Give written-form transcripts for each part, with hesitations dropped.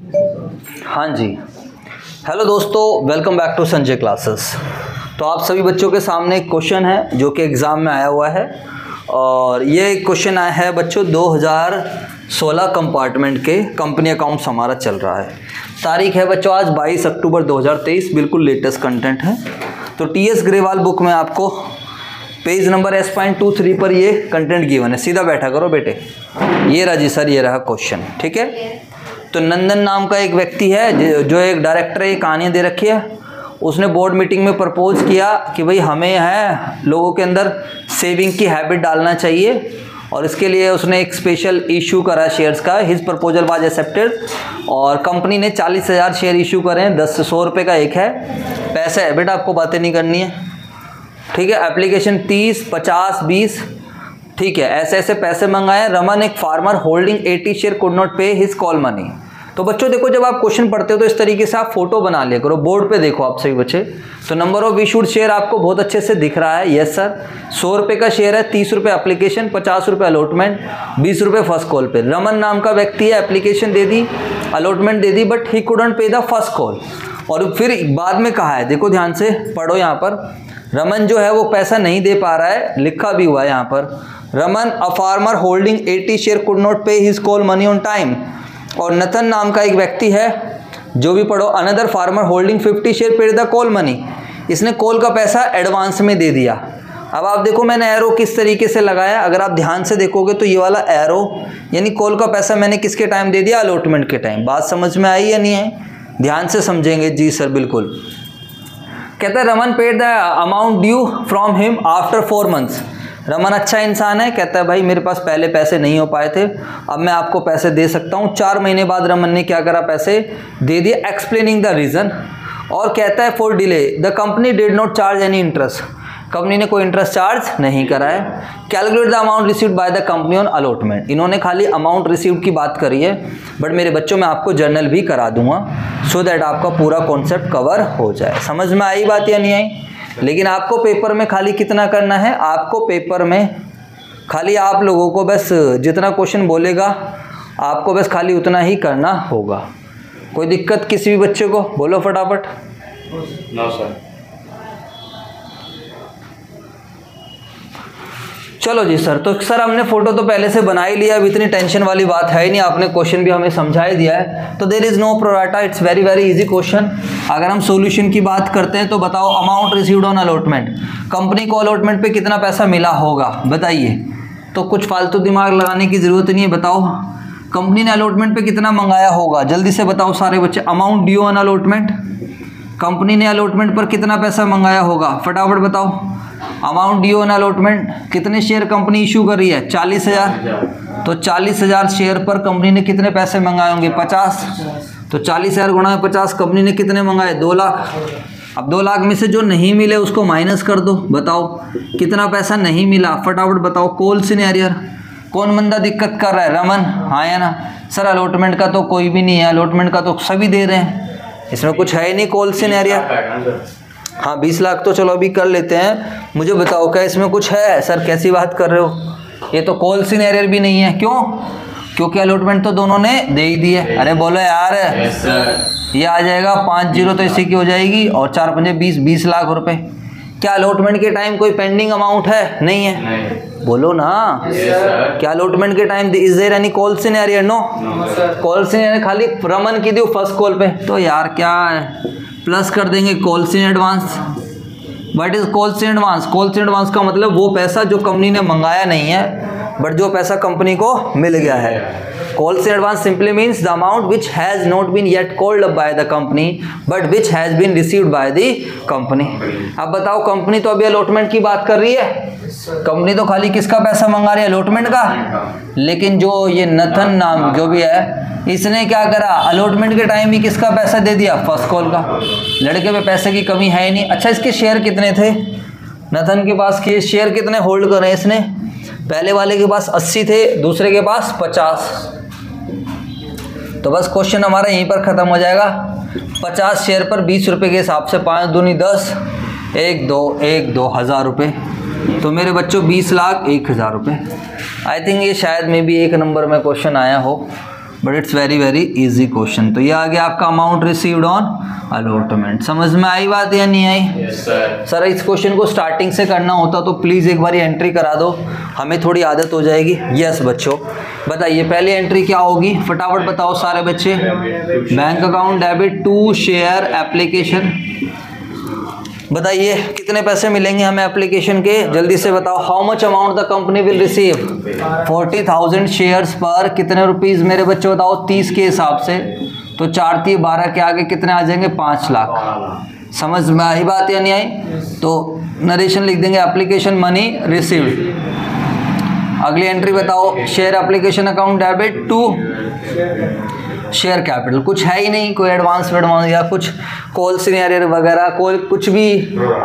हाँ जी, हेलो दोस्तों, welcome back to Sanjay classes. तो आप सभी बच्चों के सामने एक क्वेश्चन है जो कि एग्ज़ाम में आया हुआ है, और ये क्वेश्चन आया है बच्चों 2016 कंपार्टमेंट के कंपनी अकाउंट्स हमारा चल रहा है। तारीख है बच्चों आज 22 अक्टूबर 2023, बिल्कुल लेटेस्ट कंटेंट है। तो टीएस ग्रेवाल बुक में आपको पेज नंबर S.23 पर ये कंटेंट गिवन है। सीधा बैठा करो बेटे। ये रहा जी सर, ये रहा क्वेश्चन, ठीक है। तो नंदन नाम का एक व्यक्ति है जो एक डायरेक्टर है, कहानियाँ दे रखी है। उसने बोर्ड मीटिंग में प्रपोज किया कि भाई हमें है लोगों के अंदर सेविंग की हैबिट डालना चाहिए, और इसके लिए उसने एक स्पेशल इशू करा शेयर्स का। हिज प्रपोजल वाज एक्सेप्टेड, और कंपनी ने 40,000 शेयर इशू करे हैं। 10 से 100 रुपये का एक है। पैसे है बेटा, आपको बातें नहीं करनी है, ठीक है। एप्लीकेशन 30, 50, 20, ठीक है। ऐसे ऐसे पैसे मंगाए। रमन एक farmer holding 80 share could not pay his call money. तो बच्चों देखो, जब आप क्वेश्चन पढ़ते हो तो इस तरीके से आप फोटो बना लिया करो। बोर्ड पे देखो आप सभी बच्चे। तो नंबर ऑफ इशूड शेयर आपको बहुत अच्छे से दिख रहा है। यस सर, 100 रुपये का शेयर है, 30 रुपये एप्लीकेशन, 50 रुपये अलॉटमेंट, 20 रुपये फर्स्ट कॉल पे। रमन नाम का व्यक्ति है, application they the, allotment they the, but he couldn't पे द फर्स्ट कॉल। और फिर बाद में कहा है, देखो ध्यान से पढ़ो यहाँ पर। रमन जो है वो पैसा नहीं दे पा रहा है, लिखा भी हुआ है यहाँ पर। Raman a farmer holding 80 share could not pay his call money on time. और नथन नाम का एक व्यक्ति है, जो भी पढ़ो, another farmer holding 50 share paid the call money. इसने कॉल का पैसा एडवांस में दे दिया। अब आप देखो मैंने एरो किस तरीके से लगाया। अगर आप ध्यान से देखोगे तो ये वाला एरो यानी कॉल का पैसा मैंने किसके टाइम दे दिया? अलॉटमेंट के टाइम। बात समझ में आई या नहीं आई? ध्यान से समझेंगे। जी सर बिल्कुल। कहता है Raman paid the amount due from him after 4 months. Raman अच्छा इंसान है, कहता है भाई मेरे पास पहले पैसे नहीं हो पाए थे, अब मैं आपको पैसे दे सकता हूँ। 4 महीने बाद रमन ने क्या करा? पैसे दे दिए, एक्सप्लेनिंग द रीज़न। और कहता है for delay the company did not charge any interest. Company ने कोई इंटरेस्ट चार्ज नहीं करा है। Calculate the amount received by the company on allotment. इन्होंने खाली अमाउंट रिसीव्ड की बात करी है, बट मेरे बच्चों मैं आपको जर्नल भी करा दूंगा सो दैट आपका पूरा कॉन्सेप्ट कवर हो जाए। समझ में आई बात या नहीं आई? लेकिन आपको पेपर में खाली कितना करना है? आपको पेपर में खाली आप लोगों को बस जितना क्वेश्चन बोलेगा आपको बस खाली उतना ही करना होगा। कोई दिक्कत किसी भी बच्चे को? बोलो फटाफट। No sir. चलो जी सर। तो सर हमने फोटो तो पहले से बना ही लिया, अब इतनी टेंशन वाली बात है ही नहीं। आपने क्वेश्चन भी हमें समझा ही दिया है। तो there is no pro rata, it's very very easy question. अगर हम सॉल्यूशन की बात करते हैं तो बताओ, amount received on allotment, company को अलॉटमेंट पे कितना पैसा मिला होगा बताइए। तो कुछ फालतू दिमाग लगाने की जरूरत नहीं है। बताओ कंपनी ने अलॉटमेंट पे कितना मंगाया होगा, जल्दी से बताओ सारे बच्चे। Amount due on allotment, company ने अलॉटमेंट पर कितना पैसा मंगाया होगा, फटाफट बताओ। अमाउंट ड्यू ऑन अलॉटमेंट, कितने शेयर कंपनी इशू कर रही है? 40,000। तो 40,000 शेयर पर कंपनी ने कितने पैसे मंगाए होंगे? 50। तो 40,000 गुणा 50, कंपनी ने कितने मंगाए? 2 लाख। अब 2 लाख में से जो नहीं मिले उसको माइनस कर दो। बताओ कितना पैसा नहीं मिला, फटाफट बताओ। कॉल सिनेरियर, कौन बंदा दिक्कत कर रहा है? रमन, हाँ या ना? सर अलॉटमेंट का तो कोई भी नहीं है, अलॉटमेंट का तो सभी दे रहे हैं, इसमें कुछ है ही नहीं। कॉल सिनेरियर, हाँ 20 लाख तो चलो अभी कर लेते हैं। मुझे बताओ क्या इसमें कुछ है? सर कैसी बात कर रहे हो, ये तो कॉल सिनेरियर भी नहीं है। क्यों? क्योंकि अलॉटमेंट तो दोनों ने दे ही दी है। अरे बोलो यार। ये आ जाएगा 5 जीरो तो इसी की हो जाएगी, और 4 पंजे 20, 20 लाख रुपए। क्या अलॉटमेंट के टाइम कोई पेंडिंग अमाउंट है? नहीं है। नहीं। बोलो ना। क्या अलॉटमेंट के time is there any call in arrear? No. Call in arrear खाली रमन की दी फर्स्ट कॉल पे। तो यार क्या है, प्लस कर देंगे calls in advance. What is calls in advance? Calls in advance का मतलब वो पैसा जो कंपनी ने मंगाया नहीं है, बट जो पैसा कंपनी को मिल गया है। Calls in advance simply means the amount which has not been yet called up by the company but which has been received by the company. अब बताओ, कंपनी तो अभी अलॉटमेंट की बात कर रही है, कंपनी तो खाली किसका पैसा मंगा रही है? अलॉटमेंट का। लेकिन जो ये नथन नाम जो भी है, इसने क्या करा? अलॉटमेंट के टाइम ही किसका पैसा दे दिया? फर्स्ट कॉल का। लड़के पे पैसे की कमी है ही नहीं। अच्छा इसके शेयर कितने थे नथन के पास? के शेयर कितने होल्ड करे इसने? पहले वाले के पास 80 थे, दूसरे के पास 50। तो बस क्वेश्चन हमारा यहीं पर ख़त्म हो जाएगा। 50 शेयर पर 20 रुपये के हिसाब से 5 दूनी 10, 1 2 1000 रुपये। तो मेरे बच्चों 20 लाख 1,000 रुपये। आई थिंक ये शायद में भी 1 नंबर में क्वेश्चन आया हो, but it's very very easy question. तो ये आ गया आपका अमाउंट रिसीव्ड ऑन अलॉटमेंट। समझ में आई बात या नहीं आई? Yes sir. सर इस क्वेश्चन को स्टार्टिंग से करना होता तो प्लीज़ एक बार एंट्री करा दो, हमें थोड़ी आदत हो जाएगी। यस बच्चों, बताइए पहली एंट्री क्या होगी, फटाफट बताओ सारे बच्चे। Bank account debit to share application. बताइए कितने पैसे मिलेंगे हमें एप्लीकेशन के, जल्दी से बताओ। How much amount the company will receive? 40,000 shares पर कितने रुपीस मेरे बच्चे बताओ, 30 के हिसाब से। तो 4 3 12 के आगे कितने आ जाएंगे, 5 लाख। समझ में आई बात या नहीं आई? तो नरेशन लिख देंगे एप्लीकेशन मनी रिसीव्ड। अगली एंट्री बताओ, share application account debit to share capital. कुछ है ही नहीं, कोई एडवांस या कुछ कॉल सिनेरियर वगैरह, कोई कुछ भी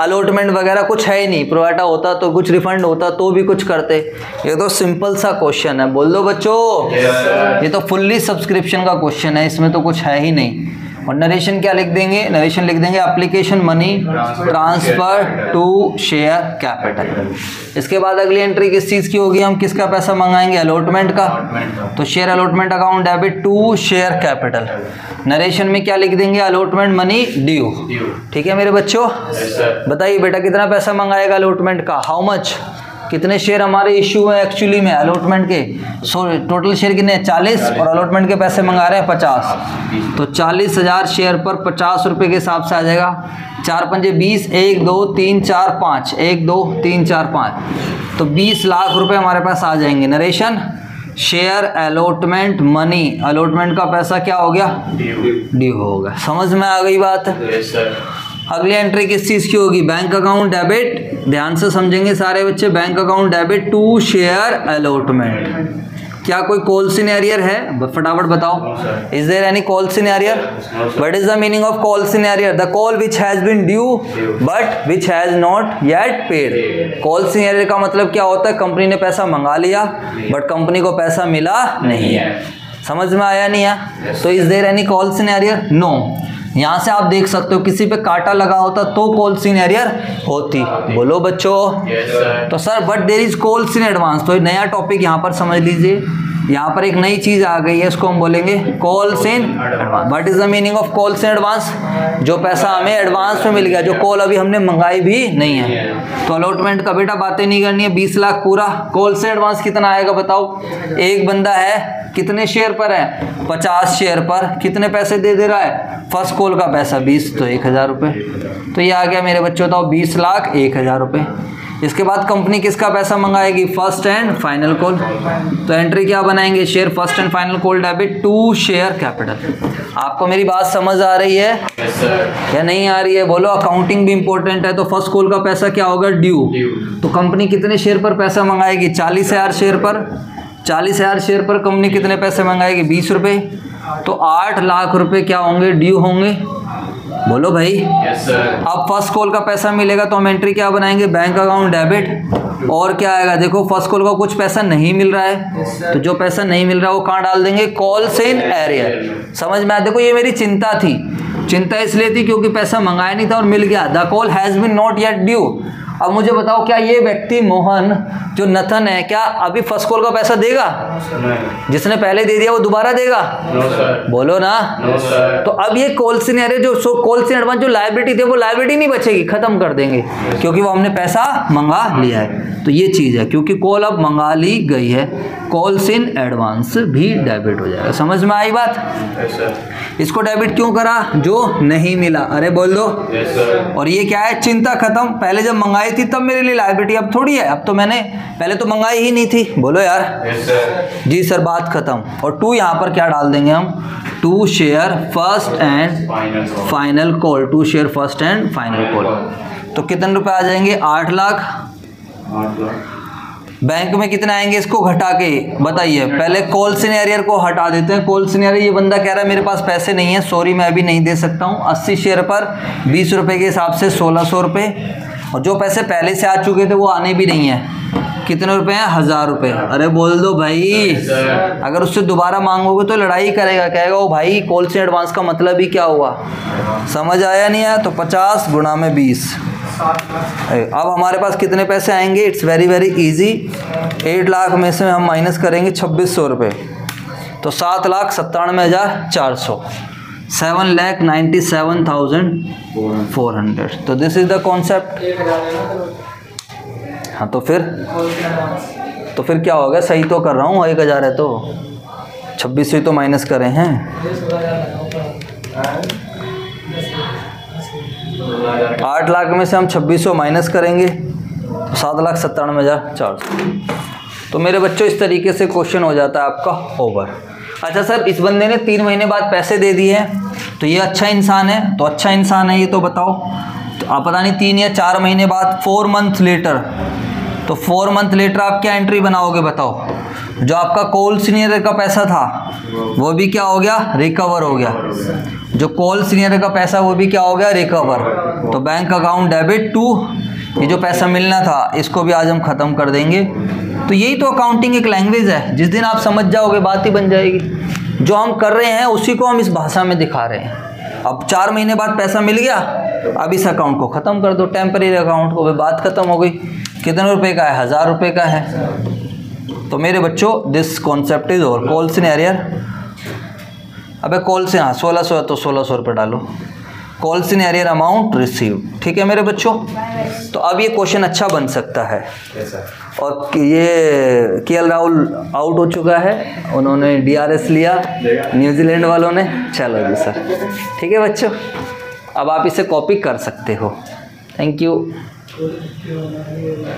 अलॉटमेंट वगैरह कुछ है ही नहीं। प्रोवाइटा होता तो कुछ रिफंड होता तो भी कुछ करते। ये तो सिंपल सा क्वेश्चन है, बोल दो बच्चों। ये तो फुल्ली सब्सक्रिप्शन का क्वेश्चन है, इसमें तो कुछ है ही नहीं। और नरेशन क्या लिख देंगे, नरेशन लिख देंगे application money transfer to share capital. इसके बाद अगली एंट्री किस चीज़ की होगी, हम किसका पैसा मंगाएंगे, अलॉटमेंट का। तो share allotment account debit to share capital. Narration में क्या लिख देंगे, अलॉटमेंट मनी ड्यू। ठीक है मेरे बच्चों, बताइए बेटा कितना पैसा मंगाएगा अलॉटमेंट का, हाउ मच, कितने शेयर हमारे इश्यू है एक्चुअली में अलॉटमेंट के। टोटल शेयर कितने, 40, और अलॉटमेंट के पैसे मंगा रहे हैं 50। तो 40,000 शेयर पर 50 रुपये के हिसाब से आ जाएगा। 4 पंजे 20, 1 2 3 4 5, 1 2 3 4 5। तो 20 लाख रुपए हमारे पास आ जाएंगे। Narration share allotment money, allotment का पैसा क्या हो गया, ड्यू हो गया। समझ में आ गई बात? Yes sir. अगली एंट्री किस चीज़ की होगी, बैंक अकाउंट डेबिट। ध्यान से समझेंगे सारे बच्चे, bank account debit to share allotment. क्या कोई कॉल सिनेरियर है, फटाफट बताओ। Is there any call in arrear? What is the meaning of call in arrear? The call which has been due but which has not yet paid. Call in arrear का मतलब क्या होता है, कंपनी ने पैसा मंगा लिया बट कंपनी को पैसा मिला नहीं है। समझ में आया नहीं है? तो is there any call in arrear? No. यहाँ से आप देख सकते हो किसी पे कांटा लगा होता तो कॉल सिनेरियर होती। बोलो बच्चों। तो sir but there is calls in advance. तो नया टॉपिक यहाँ पर समझ लीजिए, यहाँ पर एक नई चीज आ गई है, इसको हम बोलेंगे calls in advance. What is the meaning of calls in advance? जो पैसा हमें एडवांस में मिल गया, जो कॉल अभी हमने मंगाई भी नहीं है। तो अलॉटमेंट का बेटा बातें नहीं करनी है, 20 लाख पूरा। कॉल्स इन एडवांस कितना आएगा बताओ? एक बंदा है, कितने शेयर पर है, 50 शेयर पर, कितने पैसे दे रहा है, फर्स्ट कॉल का पैसा 20, तो 1,000 रुपये। तो ये आ गया मेरे बच्चों, बताओ 20 लाख 1,000 रुपये। इसके बाद कंपनी किसका पैसा मंगाएगी, फर्स्ट एंड फाइनल कॉल। तो एंट्री क्या बनाएंगे, share first and final call debit to share capital. आपको मेरी बात समझ आ रही है या नहीं आ रही है? बोलो। अकाउंटिंग भी इंपॉर्टेंट है। तो फर्स्ट कॉल का पैसा क्या होगा, ड्यू। तो कंपनी कितने शेयर पर पैसा मंगाएगी, 40,000 शेयर पर। 40,000 शेयर पर कंपनी कितने पैसे मंगाएगी, 20 रुपये। तो 8 लाख रुपए क्या होंगे, ड्यू होंगे। बोलो भाई। Yes sir. अब फर्स्ट कॉल का पैसा मिलेगा तो हम एंट्री क्या बनाएंगे, बैंक अकाउंट डेबिट। और क्या आएगा, देखो फर्स्ट कॉल का कुछ पैसा नहीं मिल रहा है, तो जो पैसा नहीं मिल रहा है वो कहाँ डाल देंगे, कॉल्स इन एरियर। समझ में आया? देखो ये मेरी चिंता थी, चिंता इसलिए थी क्योंकि पैसा मंगाया नहीं था और मिल गया। The call has been not yet due. अब मुझे बताओ, क्या ये व्यक्ति मोहन जो नथन है, क्या अभी फर्स्ट कॉल का पैसा देगा? जिसने पहले दे दिया वो दोबारा देगा? No sir. बोलो ना। No sir. तो अब ये कॉल सिनेरियो जो कॉल इन एडवांस जो लायबिलिटी थी वो लायबिलिटी नहीं बचेगी, खत्म कर देंगे क्योंकि वो हमने पैसा मंगा लिया है। तो ये चीज है, क्योंकि कॉल अब मंगा ली गई है, कॉल्स इन एडवांस भी डेबिट हो जाएगा। समझ में आई बात? Yes sir. इसको डेबिट क्यों करा, जो नहीं मिला। अरे बोल दो। Yes sir. और ये क्या है, चिंता खत्म। पहले जब मंगाई थी तब मेरे लिए लायबिलिटी, अब थोड़ी है। अब तो मैंने पहले तो मंगाई ही नहीं थी। बोलो यार। Yes sir. जी सर, बात खत्म। और टू यहाँ पर क्या डाल देंगे हम, to share first and final call. To share first and final call. तो कितने रुपए आ जाएंगे, 8 लाख। 8 लाख। बैंक में कितना आएंगे, इसको घटा के बताइए। पहले कॉल सिनेरियर को हटा देते हैं। कॉल सिनेरियर, ये बंदा कह रहा है मेरे पास पैसे नहीं है, सॉरी मैं अभी नहीं दे सकता हूँ। 80 शेयर पर 20 रुपये के हिसाब से 1600 रुपये। और जो पैसे पहले से आ चुके थे वो आने भी नहीं है। कितने रुपए हैं, 1000 रुपये। अरे बोल दो भाई। अगर उससे दोबारा मांगोगे तो लड़ाई करेगा, कहेगा वो भाई कॉल से एडवांस का मतलब ही क्या हुआ। समझ आया नहीं आया? तो 50 गुणा में 20। अब हमारे पास कितने पैसे आएंगे, it's very very easy. 8 lakh में से हम माइनस करेंगे 2600 रुपये। तो 7,97,400, 7,97,400। तो दिस इज द कॉन्सेप्ट। हाँ तो फिर क्या हो गया? सही तो कर रहा हूँ, 1,000 है तो 26 से तो माइनस करे हैं। 8 लाख में से हम 2600 माइनस करेंगे तो 7,97,400। तो मेरे बच्चों इस तरीके से क्वेश्चन हो जाता है आपका ओवर। अच्छा सर, इस बंदे ने 3 महीने बाद पैसे दे दिए हैं, तो ये अच्छा इंसान है? तो अच्छा इंसान है ये तो बताओ। तो आप पता नहीं 3 या 4 महीने बाद 4 मंथ लेटर, तो 4 मंथ लेटर आप क्या एंट्री बनाओगे बताओ? जो आपका कॉल सीनियर का पैसा था वो भी क्या हो गया? रिकवर हो गया। जो कॉल सीनियर का पैसा वो भी क्या हो गया? रिकवर। तो बैंक अकाउंट डेबिट टू, ये जो पैसा मिलना था इसको भी आज हम ख़त्म कर देंगे। तो यही तो अकाउंटिंग एक लैंग्वेज है, जिस दिन आप समझ जाओगे बात ही बन जाएगी। जो हम कर रहे हैं उसी को हम इस भाषा में दिखा रहे हैं। अब 4 महीने बाद पैसा मिल गया, अब इस अकाउंट को ख़त्म कर दो, टेम्परेरी अकाउंट को, बात ख़त्म हो गई। कितने रुपए का है? 1000 रुपये का है। तो मेरे बच्चों this concept is over. Call in arrear, अबे कॉल से, हाँ 1600 है तो 1600 रुपये डालो। कॉल सिनेरियर अमाउंट रिसीव, ठीक है मेरे बच्चों। तो अब ये क्वेश्चन अच्छा बन सकता है। और ये केएल राहुल आउट हो चुका है, उन्होंने DRS लिया न्यूजीलैंड वालों ने। चलो जी सर, ठीक है बच्चों, अब आप इसे कॉपी कर सकते हो। Thank you.